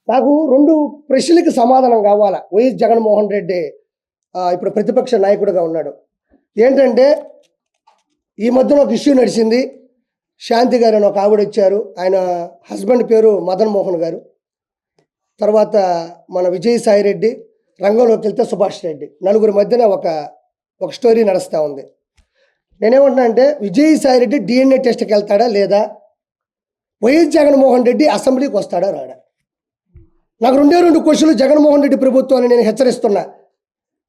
నాకు 2 ప్రశ్నలకి సమాధానం కావాలా. వైఎస్ జగన్మోహన్ రెడ్డి ఇప్పుడు ప్రతిపక్ష నాయకుడిగా ఉన్నాడు. ఏంటంటే ఈ మధ్యన ఒక ఇష్యూ నడిచింది. శాంతి గారు అని ఒక ఆవిడ వచ్చారు. ఆయన హస్బెండ్ పేరు మదన్ మోహన్ గారు. తర్వాత మన విజయసాయి రెడ్డి, రంగంలోకి వెళ్తే సుభాష్ రెడ్డి, నలుగురి మధ్యన ఒక స్టోరీ నడుస్తూ ఉంది. నేనేమంటున్నా అంటే విజయసాయి రెడ్డి DNA టెస్ట్కి వెళ్తాడా లేదా, వైఎస్ జగన్మోహన్ రెడ్డి అసెంబ్లీకి వస్తాడా రాడా? నాకు 2 క్వశ్చన్లు జగన్మోహన్ రెడ్డి ప్రభుత్వాన్ని నేను హెచ్చరిస్తున్నా.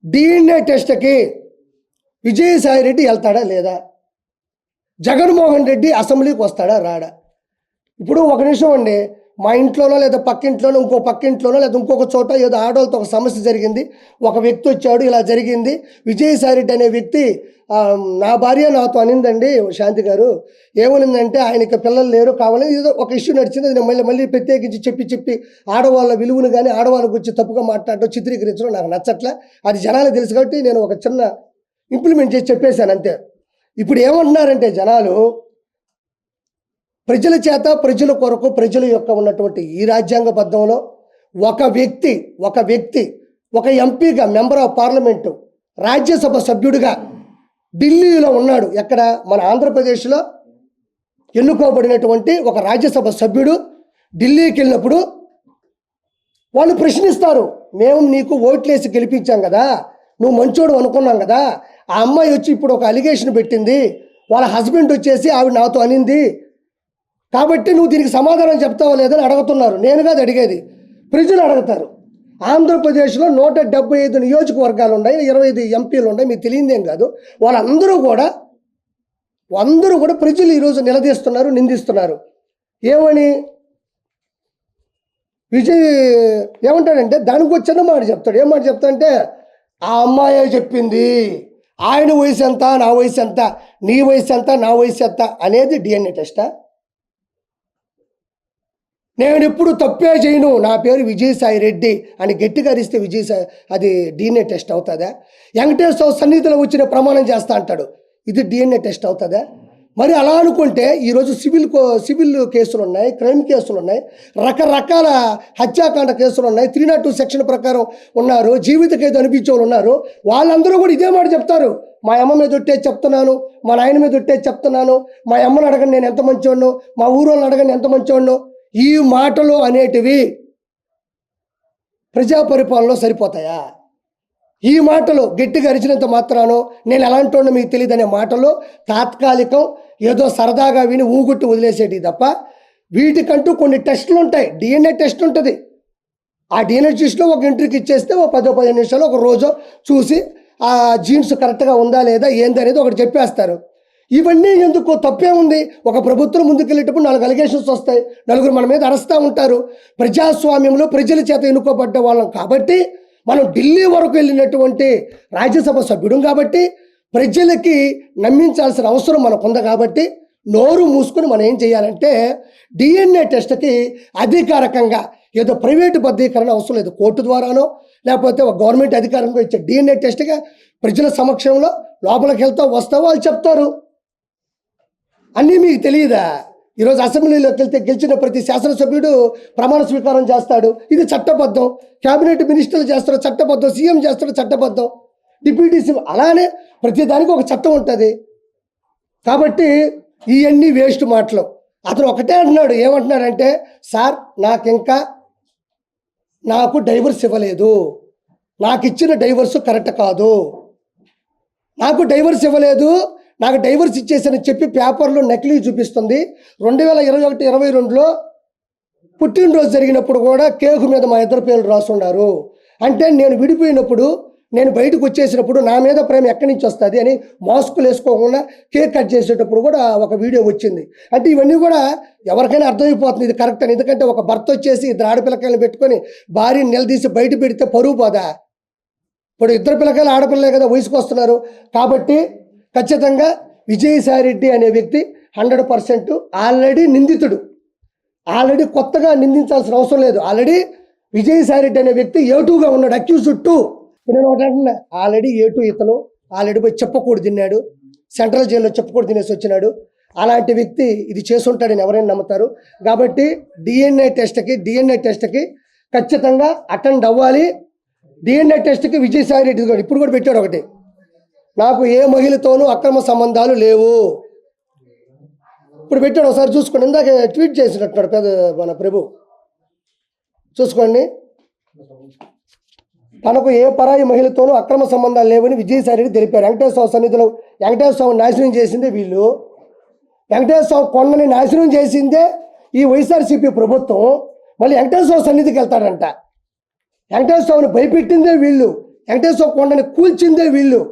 DNA టెస్ట్కి విజయసాయి రెడ్డి వెళ్తాడా లేదా, జగన్మోహన్ రెడ్డి అసెంబ్లీకి వస్తాడా రాడా? ఇప్పుడు ఒక నిమిషం అండి, మా ఇంట్లోనో లేదా పక్కింట్లోనో ఇంకో పక్కింట్లోనో లేదా ఇంకొక చోట ఏదో ఆడవాళ్ళతో ఒక సమస్య జరిగింది, ఒక వ్యక్తి వచ్చాడు, ఇలా జరిగింది, విజయసాయి రెడ్డి అనే వ్యక్తి నా భార్య నాతో అనిందండి శాంతి గారు, ఏమనిందంటే ఆయనకి పిల్లలు లేరు కావాలని ఏదో ఒక ఇష్యూ నడిచింది. అది నేను మళ్ళీ ప్రత్యేకించి చెప్పి ఆడవాళ్ళ విలువను కానీ ఆడవాళ్ళ గురించి తప్పుగా మాట్లాడటం చిత్రీకరించడం నాకు నచ్చట్లే. అది జనాలకు తెలుసు కాబట్టి నేను ఒక చిన్న ఇంప్లిమెంట్ చేసి చెప్పేశాను అంతే. ఇప్పుడు ఏమంటున్నారంటే జనాలు, ప్రజల చేత ప్రజల కొరకు ప్రజల యొక్క ఉన్నటువంటి ఈ రాజ్యాంగబద్ధంలో ఒక వ్యక్తి ఒక ఎంపీగా, మెంబర్ ఆఫ్ పార్లమెంటు, రాజ్యసభ సభ్యుడిగా ఢిల్లీలో ఉన్నాడు. ఎక్కడ? మన ఆంధ్రప్రదేశ్లో ఎన్నుకోబడినటువంటి ఒక రాజ్యసభ సభ్యుడు ఢిల్లీకి వెళ్ళినప్పుడు వాళ్ళు ప్రశ్నిస్తారు, మేము నీకు ఓట్లేసి గెలిపించాం కదా, నువ్వు మంచోడు అనుకున్నాం కదా, ఆ అమ్మాయి వచ్చి ఇప్పుడు ఒక అలిగేషన్ పెట్టింది, వాళ్ళ హస్బెండ్ వచ్చేసి ఆవిడ నాతో అనింది, కాబట్టి నువ్వు దీనికి సమాధానం చెప్తావా లేదని అడుగుతున్నారు. నేను కాదు అడిగేది, ప్రజలు అడుగుతారు. ఆంధ్రప్రదేశ్లో 175 నియోజకవర్గాలు ఉన్నాయి, 25 ఎంపీలు ఉన్నాయి, మీకు తెలియదేం కాదు. వాళ్ళందరూ కూడా ప్రజలు ఈరోజు నిలదీస్తున్నారు, నిందిస్తున్నారు. ఏమని విజయ్ ఏమంటాడంటే దానికి వచ్చిన మాట చెప్తాడు. ఏం మాట చెప్తాడంటే, ఆ అమ్మాయే చెప్పింది, ఆయన వయసు ఎంత, నా వయసు ఎంత, నీ వయసు ఎంత, నా వయసు ఎంత అనేది DNA టెస్టా? నేను ఎప్పుడు తప్పే చేయను, నా పేరు విజయసాయి రెడ్డి అని గట్టిగా అరిస్తే విజయసాయి అది DNA టెస్ట్ అవుతుందా? వెంకటేశ్వర సన్నిధిలో వచ్చిన ప్రమాణం చేస్తా అంటాడు, ఇది DNA టెస్ట్ అవుతుందా? మరి అలా అనుకుంటే ఈరోజు సివిల్ కేసులు ఉన్నాయి, క్రైమ్ కేసులు ఉన్నాయి, రకరకాల హత్యాకాండ కేసులు ఉన్నాయి, 302 సెక్షన్ ప్రకారం ఉన్నారు, జీవిత ఖైదు అనిపించే వాళ్ళు ఉన్నారు. వాళ్ళందరూ కూడా ఇదే మాట చెప్తారు, మా అమ్మ మీద ఒట్టేసి చెప్తున్నాను, మా నాయన మీద ఒట్టేసి చెప్తున్నాను, మా అమ్మని అడగని నేను ఎంత మంచివాడినో, మా ఊరోళ్ళని అడగని ఎంత మంచివాడినో. ఈ మాటలు అనేటివి ప్రజా పరిపాలనలో సరిపోతాయా? ఈ మాటలు గట్టిగా అరిచినంత మాత్రానో నేను ఎలాంటి వాడినో మీకు తెలియదు అనే మాటలు తాత్కాలికం, ఏదో సరదాగా విని ఊగుట్టు వదిలేసేటి తప్ప వీటికంటూ కొన్ని టెస్టులు ఉంటాయి. DNA టెస్ట్ ఉంటుంది. ఆ DNA టెస్ట్లో ఒక ఇంటర్వ్యూకి ఇచ్చేస్తే ఒక 10-15 నిమిషాలు ఒక రోజు చూసి ఆ జీన్స్ కరెక్ట్గా ఉందా లేదా ఏంది అనేది ఒకటి చెప్పేస్తారు. ఇవన్నీ ఎందుకు? తప్పే ఉంది. ఒక ప్రభుత్వం ముందుకెళ్ళేటప్పుడు 4 అలిగేషన్స్ వస్తాయి, నలుగురు మన మీద అరుస్తూ ఉంటారు. ప్రజాస్వామ్యంలో ప్రజల చేత ఎన్నుకోబడ్డ వాళ్ళం కాబట్టి, మనం ఢిల్లీ వరకు వెళ్ళినటువంటి రాజ్యసభ సభ్యుడు కాబట్టి, ప్రజలకి నమ్మించాల్సిన అవసరం మనకు ఉంది కాబట్టి, నోరు మూసుకొని మనం ఏం చేయాలంటే DNA టెస్ట్కి అధికారికంగా ఏదో ప్రైవేటు బద్దీకరణ అవసరం లేదు, కోర్టు ద్వారానో లేకపోతే ఒక గవర్నమెంట్ అధికారంగా ఇచ్చే DNA టెస్ట్గా ప్రజల సమక్షంలో లోపలికి వస్తావో వాళ్ళు చెప్తారు. అన్నీ మీకు తెలియదా? ఈరోజు అసెంబ్లీలోకి వెళ్తే గెలిచిన ప్రతి శాసనసభ్యుడు ప్రమాణ స్వీకారం చేస్తాడు, ఇది చట్టబద్ధం. క్యాబినెట్ మినిస్టర్లు చేస్తారు చట్టబద్ధం, సీఎం చేస్తాడు చట్టబద్ధం, డిప్యూటీ సీఎం, అలానే ప్రతిదానికి ఒక చట్టం ఉంటుంది. కాబట్టి ఇవన్నీ వేస్ట్ మాటలు. అతను ఒకటే అంటున్నాడు, ఏమంటున్నాడంటే, సార్ నాకు డైవర్స్ ఇవ్వలేదు, నాకు ఇచ్చిన డైవర్స్ కరెక్ట్ కాదు, నాకు డైవర్స్ ఇవ్వలేదు, నాకు డైవర్స్ ఇచ్చేసని చెప్పి పేపర్లో నకిలీ చూపిస్తుంది. 2021-22లో పుట్టినరోజు జరిగినప్పుడు కూడా కేకు మీద మా ఇద్దరు పేర్లు రాసున్నారు. అంటే నేను విడిపోయినప్పుడు, నేను బయటకు వచ్చేసినప్పుడు నా మీద ప్రేమ ఎక్కడి నుంచి వస్తుంది అని మాస్కులు వేసుకోకుండా కేక్ కట్ చేసేటప్పుడు కూడా ఒక వీడియో వచ్చింది. అంటే ఇవన్నీ కూడా ఎవరికైనా అర్థమైపోతుంది ఇది కరెక్ట్ అని. ఎందుకంటే ఒక భర్త వచ్చేసి 2 ఆడపిల్లకాయలను పెట్టుకొని భార్యని నిలదీసి బయట పెడితే పరువు పోదా? ఇప్పుడు 2 పిల్లకాయలు ఆడపిల్లలే కదా వయసుకు వస్తున్నారు. కాబట్టి ఖచ్చితంగా విజయసాయి రెడ్డి అనే వ్యక్తి 100% ఆల్రెడీ నిందితుడు. ఆల్రెడీ కొత్తగా నిందించాల్సిన అవసరం లేదు. ఆల్రెడీ విజయసాయి రెడ్డి అనే వ్యక్తి A2గా ఉన్నాడు, అక్యూజ్డ్ 2. నేను ఒకటి అంటున్నా, ఆల్రెడీ A2 ఇతను ఆల్రెడీ పోయి చెప్పకూడదు తిన్నాడు, సెంట్రల్ జైల్లో చెప్పకూడదు తినేసి వచ్చినాడు. అలాంటి వ్యక్తి ఇది చేసుంటాడని ఎవరైనా నమ్ముతారు. కాబట్టి DNA టెస్ట్కి ఖచ్చితంగా అటెండ్ అవ్వాలి. డిఎన్ఏ టెస్ట్కి విజయసాయి రెడ్డి ఇప్పుడు కూడా పెట్టాడు ఒకటి, నాకు ఏ మహిళతోనూ అక్రమ సంబంధాలు లేవు. ఇప్పుడు పెట్టాడు, ఒకసారి చూసుకోండి. ఇందాక ట్వీట్ చేసినట్టున్నాడు పెద్ద మన ప్రభు, చూసుకోండి. తనకు ఏ పరాయి మహిళతోనూ అక్రమ సంబంధాలు లేవని విజయసాయి రెడ్డి తెలిపారు. వెంకటేశ్వర సన్నిధిలో వెంకటేశ్వర స్వామి నాశనం చేసిందే వీళ్ళు, వెంకటేశ్వర స్వామి కొండని నాశనం చేసిందే ఈ వైఎస్ఆర్సీపీ ప్రభుత్వం. మళ్ళీ వెంకటేశ్వర సన్నిధికి వెళ్తాడంట. వెంకటేశ్వర స్వామిని భయపెట్టిందే వీళ్ళు, వెంకటేశ్వర కొండని కూల్చిందే వీళ్ళు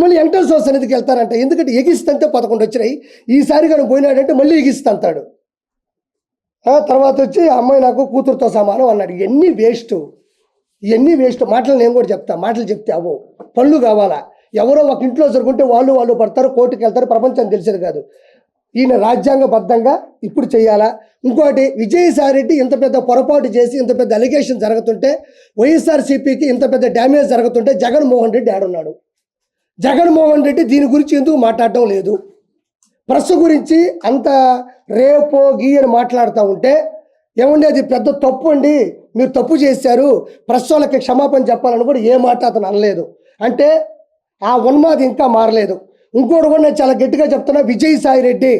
మళ్ళీ వెంకటేశ్వర సన్నిధికి వెళ్తారంట. ఎందుకంటే ఎగిస్తంటే 11 వచ్చినాయి, ఈసారి కానీ పోయినాడంటే మళ్ళీ ఎగిస్తాడు. తర్వాత వచ్చి అమ్మాయి నాకు కూతురుతో సమానం అన్నాడు. ఇవన్నీ వేస్ట్ మాటలు. నేను కూడా చెప్తా, మాటలు చెప్తే అవో, పనులు కావాలా. ఎవరో ఒక ఇంట్లో జరుగుంటే వాళ్ళు పడతారు, కోర్టుకు వెళ్తారు, ప్రపంచానికి తెలిసేది కాదు. ఈయన రాజ్యాంగబద్ధంగా ఇప్పుడు చేయాలా. ఇంకోటి, విజయసాయి రెడ్డి ఇంత పెద్ద పొరపాటు చేసి ఇంత పెద్ద అలిగేషన్ జరుగుతుంటే, వైఎస్ఆర్సీపీకి ఇంత పెద్ద డ్యామేజ్ జరుగుతుంటే జగన్మోహన్ రెడ్డి ఆడున్నాడు. జగన్మోహన్ రెడ్డి దీని గురించి ఎందుకు మాట్లాడటం లేదు? ప్రెస్ గురించి అంత రేపో గీయని మాట్లాడుతూ ఉంటే, ఏమండి అది పెద్ద తప్పు అండి, మీరు తప్పు చేశారు, ప్రెస్ వాళ్ళకి క్షమాపణ చెప్పాలని కూడా ఏ మాట అతను అనలేదు. అంటే ఆ ఉన్మాది ఇంకా మారలేదు. ఇంకోటి కూడా నేను చాలా గట్టిగా చెప్తున్నా, విజయసాయి రెడ్డి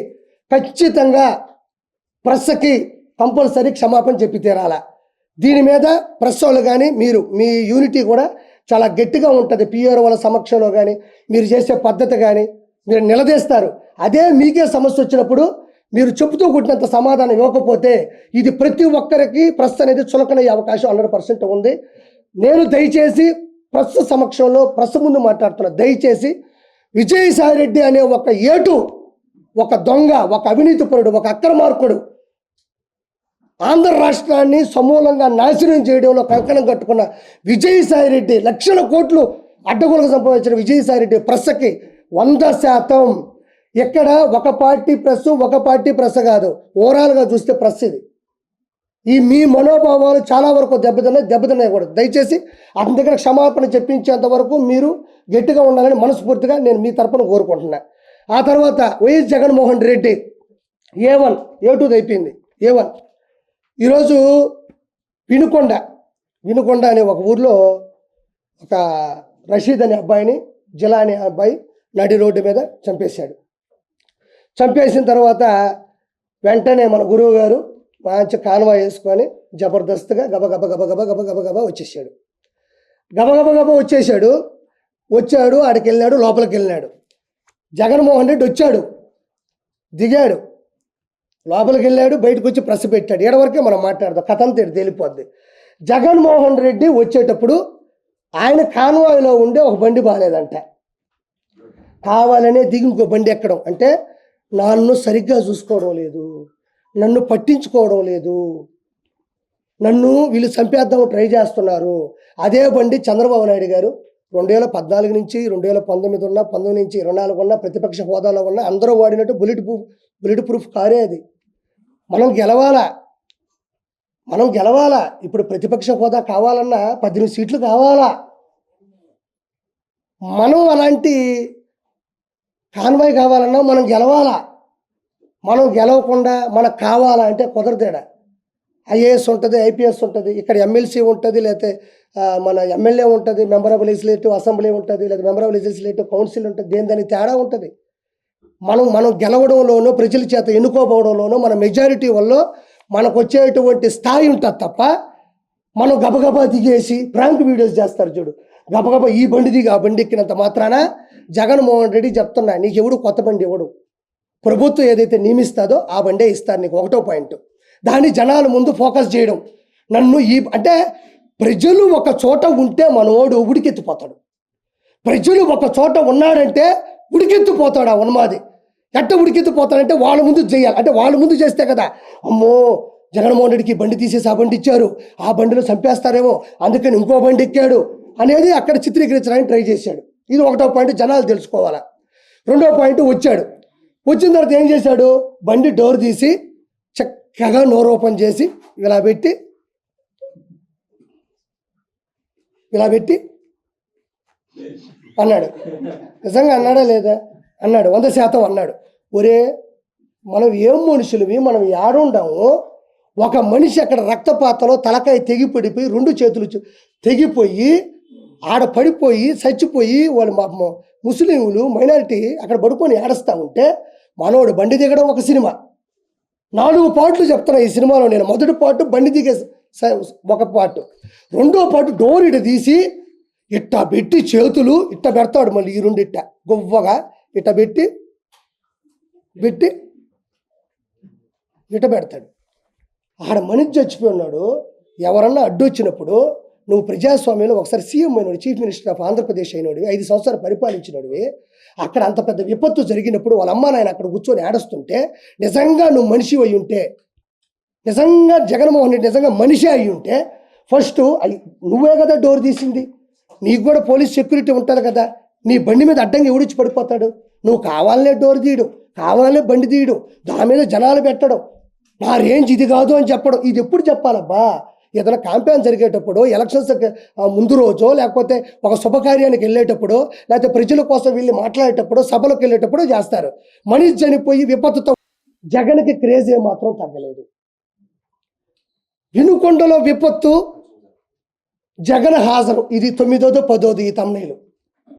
ఖచ్చితంగా ప్రెస్కి కంపల్సరీ క్షమాపణ చెప్పి తీరాలా. దీని మీద ప్రెస్ వాళ్ళు కానీ మీరు మీ యూనిటీ కూడా చాలా గట్టిగా ఉంటుంది. పిఆర్ వాళ్ళ సమక్షంలో కానీ మీరు చేసే పద్ధతి కానీ మీరు నిలదీస్తారు. అదే మీకే సమస్య వచ్చినప్పుడు మీరు చెబుతూ కొట్టినంత సమాధానం ఇవ్వకపోతే ఇది ప్రతి ఒక్కరికి ప్రెస్ అనేది చులకనయ్యే అవకాశం 100% ఉంది. నేను దయచేసి ప్రెస్ సమక్షంలో ప్రెస్ ముందు మాట్లాడుతున్నా, దయచేసి విజయసాయి రెడ్డి అనే ఒక దొంగ, ఒక అవినీతిపరుడు, ఒక అక్రమార్కుడు ఆంధ్ర రాష్ట్రాన్ని సమూలంగా నాశనం చేయడంలో కంకణం కట్టుకున్న విజయసాయి రెడ్డి, లక్షల కోట్లు అడ్డగోలుగా సంపాదించిన విజయసాయి రెడ్డి ప్రెస్కి 100% ఎక్కడ ఒక పార్టీ ప్రెస్ కాదు, ఓవరాల్గా చూస్తే ప్రెస్ ఇది. ఈ మీ మనోభావాలు చాలా వరకు దెబ్బతిన్నాయి కూడా. దయచేసి అతని దగ్గర క్షమాపణ చెప్పించేంత వరకు మీరు గట్టిగా ఉండాలని మనస్ఫూర్తిగా నేను మీ తరపున కోరుకుంటున్నా. ఆ తర్వాత YS Jaganmohan Reddy A1 A2 అయిపోయింది. A1 ఈరోజు వినుకొండ అనే ఒక ఊర్లో ఒక రషీద్ అనే అబ్బాయిని, జిలా అనే అబ్బాయి నడి రోడ్డు మీద చంపేసిన తర్వాత వెంటనే మన గురువు గారు మంచి కాన్వా వేసుకొని జబర్దస్త్గా గబగబా వచ్చాడు. ఆడికి వెళ్ళినాడు, లోపలికి వెళ్ళినాడు. జగన్మోహన్ రెడ్డి వచ్చాడు, దిగాడు, లోపలికి వెళ్ళాడు, బయటకు వచ్చి ప్రెస్ పెట్టాడు. ఏడవరకే మనం మాట్లాడదాం, కథ అంతా తేలిపోద్ది. జగన్మోహన్ రెడ్డి వచ్చేటప్పుడు ఆయన కాన్వాయ్లో ఉండే ఒక బండి బాగాలేదంట, కావాలనే దిగి ఇంకో బండి ఎక్కడం. అంటే నన్ను సరిగ్గా చూసుకోవడం లేదు, నన్ను పట్టించుకోవడం లేదు, నన్ను వీళ్ళు చంపేద్దాం ట్రై చేస్తున్నారు. అదే బండి చంద్రబాబు నాయుడు గారు 2014 నుంచి 2019 ఉన్న, 19 నుంచి 24 ఉన్న, ప్రతిపక్ష హోదాలో ఉన్న అందరూ వాడినట్టు బుల్లెట్ ప్రూఫ్ కారే అది. మనం గెలవాలా. ఇప్పుడు ప్రతిపక్ష హోదా కావాలన్నా 18 సీట్లు కావాలా. మనం అలాంటి కాన్వాయ్ కావాలన్నా మనం గెలవాలా. మనం గెలవకుండా మనకు కావాలా అంటే కుదరదేడా. ఐఏఎస్ ఉంటుంది, ఐపీఎస్ ఉంటుంది, ఇక్కడ ఎమ్మెల్సీ ఉంటుంది, లేకపోతే మన ఎమ్మెల్యే ఉంటుంది, మెంబర్ ఆఫ్ లెజిస్లేటివ్ అసెంబ్లీ ఉంటుంది, లేదా మెంబర్ ఆఫ్ లెజిస్లేటివ్ కౌన్సిల్ ఉంటుంది. దాని తేడా ఉంటుంది. మనం గెలవడంలోనూ, ప్రజల చేత ఎన్నుకోబోవడంలోనూ, మన మెజారిటీ వల్ల మనకు వచ్చేటువంటి స్థాయి ఉంటుంది తప్ప, మనం గబగబా దిగేసి ప్రాంక్ వీడియోస్ చేస్తారు చూడు, గబగబా ఈ బండి దిగి ఆ బండి ఎక్కినంత మాత్రాన జగన్మోహన్ రెడ్డి చెప్తున్నా, నీకు ఎవడు కొత్త బండి ఎవడు, ప్రభుత్వం ఏదైతే నియమిస్తుందో ఆ బండే ఇస్తారు నీకు. ఒకటో పాయింట్, దాన్ని జనాల ముందు ఫోకస్ చేయడం. అంటే ప్రజలు ఒక చోట ఉంటే మనోడు ఉడికెత్తిపోతాడు. ప్రజలు ఒక చోట ఉన్నాడంటే ఉడికెత్తిపోతాడు ఆ ఉన్మాది. ఎట్ట ఉడికెత్తిపోతాడంటే వాళ్ళ ముందు చేయాలి. అంటే వాళ్ళ ముందు చేస్తే కదా, అమ్మో జగన్మోహన్ రెడ్డికి బండి తీసేసి ఆ బండి ఇచ్చారు, ఆ బండిలో చంపేస్తారేమో అందుకని ఇంకో బండి ఎక్కాడు అనేది అక్కడ చిత్రీకరించడానికి ట్రై చేశాడు. ఇది ఒకటో పాయింట్, జనాలు తెలుసుకోవాలా. రెండో పాయింట్, వచ్చిన తర్వాత ఏం చేశాడు, బండి డోర్ తీసి చక్కగా నోరు ఓపెన్ చేసి ఇలా పెట్టి అన్నాడు. నిజంగా అన్నాడా లేదా? అన్నాడు, 100% అన్నాడు. ఒరే మనం ఏం మనుషులవి, మనం ఏడుండాము, ఒక మనిషి అక్కడ రక్తపాతంలో తలకాయ తెగిపడిపోయి 2 చేతులు తెగిపోయి ఆడ పడిపోయి చచ్చిపోయి వాళ్ళు ముస్లింలు మైనారిటీ అక్కడ పడుకొని ఏడుస్తూ ఉంటే మనోడు బండి దిగడం ఒక సినిమా. 4 పార్ట్లు చెప్తున్నా ఈ సినిమాలో నేను. మొదటి పార్ట్ బండి దిగే ఒక పార్ట్, రెండో పార్ట్ డోర్ ఇట తీసి ఇట్ట పెట్టి చేతులు ఇట్ట పెడతాడు, మళ్ళీ ఈ 2 ఇట్ట గొవ్వగా ఇట్ట పెట్టి ఇట్ట పెడతాడు. ఆడ మనిషి చచ్చిపోయి ఉన్నాడు. ఎవరన్నా అడ్డొచ్చినప్పుడు నువ్వు ప్రజాస్వామ్యంలో ఒకసారి సీఎం అయినోడు, చీఫ్ మినిస్టర్ ఆఫ్ ఆంధ్రప్రదేశ్ అయినోడివి, 5 సంవత్సరాలు పరిపాలించినోడివి, అక్కడ అంత పెద్ద విపత్తు జరిగినప్పుడు వాళ్ళ అమ్మ నాయన అక్కడ కూర్చొని ఏడుస్తుంటే నిజంగా నువ్వు మనిషి అయి ఉంటే, నిజంగా జగన్మోహన్ రెడ్డి నిజంగా మనిషి అయి ఉంటే ఫస్ట్ నువ్వే కదా డోర్ తీసింది. నీకు కూడా పోలీస్ సెక్యూరిటీ ఉంటుంది కదా. నీ బండి మీద అడ్డంగా ఎవడిచ్చి పడిపోతాడు? నువ్వు కావాలనే డోర్ తీయడం, కావాలనే బండి తీయడం, దాని మీద జనాలు పెట్టడం, నా రేంజ్ ఇది కాదు అని చెప్పడం. ఇది ఎప్పుడు చెప్పాలబ్బా? ఏదైనా క్యాంపెయిన్ జరిగేటప్పుడు, ఎలక్షన్స్ ముందు రోజో, లేకపోతే ఒక శుభకార్యానికి వెళ్ళేటప్పుడు, లేకపోతే ప్రజల కోసం వెళ్ళి మాట్లాడేటప్పుడు, సభలకు వెళ్ళేటప్పుడు చేస్తారు. మనిషి చనిపోయి విపత్తుతో జగన్కి క్రేజ్ మాత్రం తగ్గలేదు. వినుకొండలో విపత్తు, జగన్ హాజరు, ఇది 9వ 10వ ఈ తమ్నైలు.